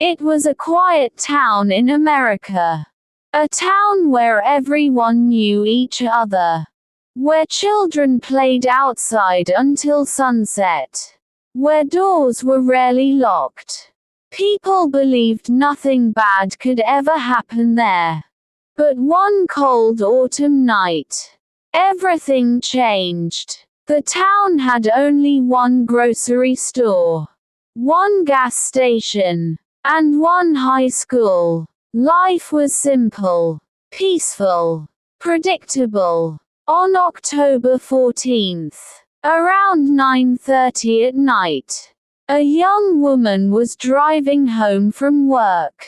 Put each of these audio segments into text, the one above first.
It was a quiet town in America. A town where everyone knew each other. Where children played outside until sunset. Where doors were rarely locked. People believed nothing bad could ever happen there. But one cold autumn night, everything changed. The town had only one grocery store, one gas station, and one high school. Life was simple, peaceful, predictable. On October 14th, around 9:30 at night, a young woman was driving home from work.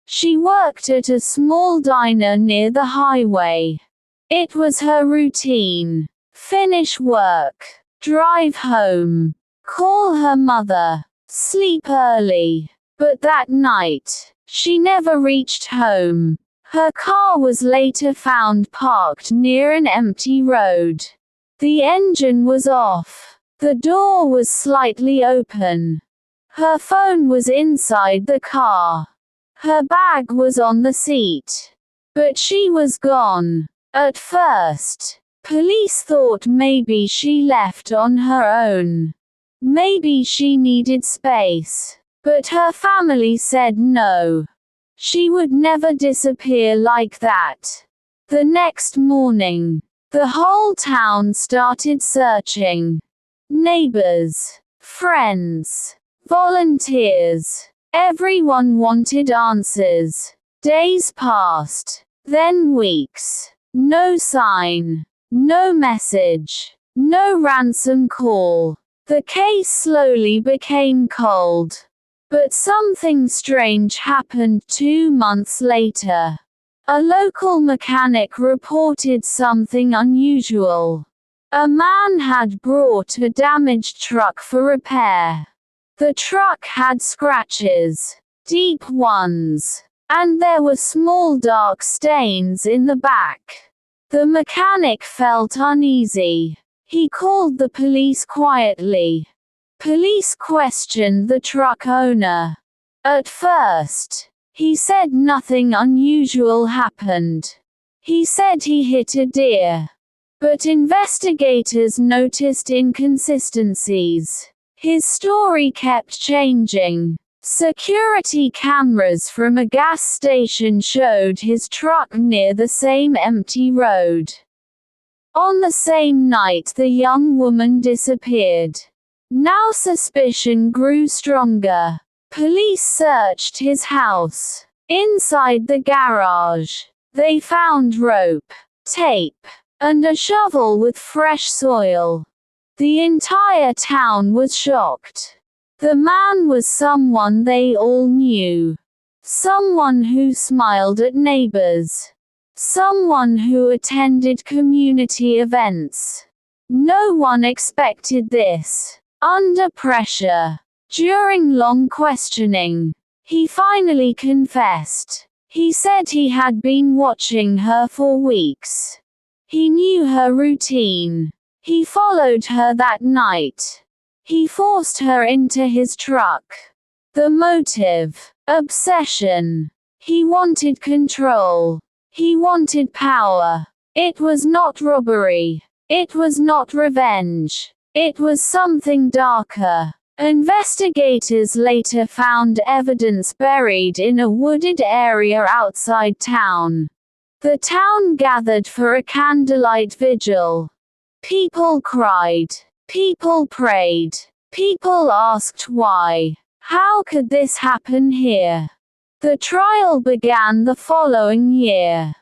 She worked at a small diner near the highway. It was her routine. Finish work, drive home, call her mother, sleep early. But that night, she never reached home. Her car was later found parked near an empty road. The engine was off. The door was slightly open. Her phone was inside the car. Her bag was on the seat. But she was gone. At first, police thought maybe she left on her own. Maybe she needed space. But her family said no. She would never disappear like that. The next morning, the whole town started searching. Neighbors, friends, volunteers. Everyone wanted answers. Days passed, then weeks. No sign, no message, no ransom call. The case slowly became cold. But something strange happened 2 months later. A local mechanic reported something unusual. A man had brought a damaged truck for repair. The truck had scratches, deep ones, and there were small dark stains in the back. The mechanic felt uneasy. He called the police quietly. Police questioned the truck owner. At first, he said nothing unusual happened. He said he hit a deer. But investigators noticed inconsistencies. His story kept changing. Security cameras from a gas station showed his truck near the same empty road. On the same night the young woman disappeared. Now suspicion grew stronger. Police searched his house. Inside the garage, they found rope, tape, and a shovel with fresh soil. The entire town was shocked. The man was someone they all knew. Someone who smiled at neighbors. Someone who attended community events. No one expected this. Under pressure, during long questioning, he finally confessed. He said he had been watching her for weeks. He knew her routine. He followed her that night. He forced her into his truck. The motive: obsession. He wanted control. He wanted power. It was not robbery. It was not revenge. It was something darker. Investigators later found evidence buried in a wooded area outside town. The town gathered for a candlelight vigil. People cried. People prayed. People asked why. How could this happen here? The trial began the following year.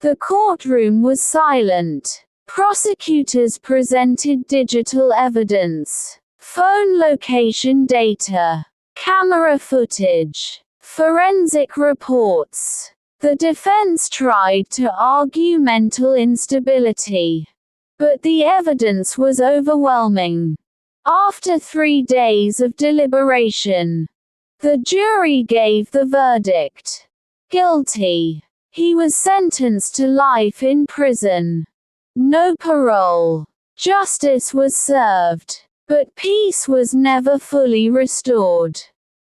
The courtroom was silent. Prosecutors presented digital evidence, phone location data, camera footage, forensic reports. The defense tried to argue mental instability. But the evidence was overwhelming. After 3 days of deliberation, the jury gave the verdict: guilty. He was sentenced to life in prison. No parole. Justice was served, but peace was never fully restored.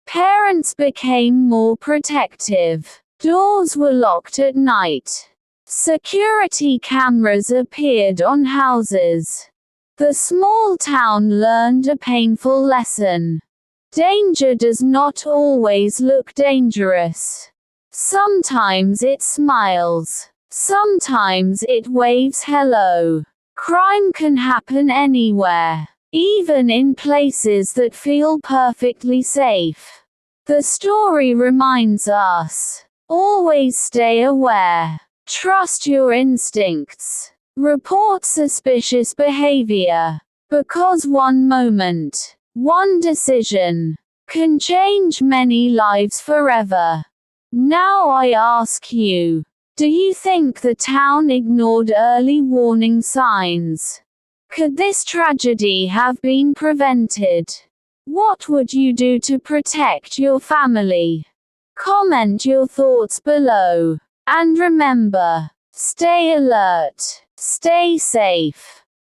Parents became more protective. Doors were locked at night. Security cameras appeared on houses. The small town learned a painful lesson. Danger does not always look dangerous. Sometimes it smiles. Sometimes it waves hello. Crime can happen anywhere, even in places that feel perfectly safe. The story reminds us, always stay aware. Trust your instincts. Report suspicious behavior. Because one moment, one decision, can change many lives forever. Now I ask you, do you think the town ignored early warning signs? Could this tragedy have been prevented? What would you do to protect your family? Comment your thoughts below. And remember, stay alert, stay safe.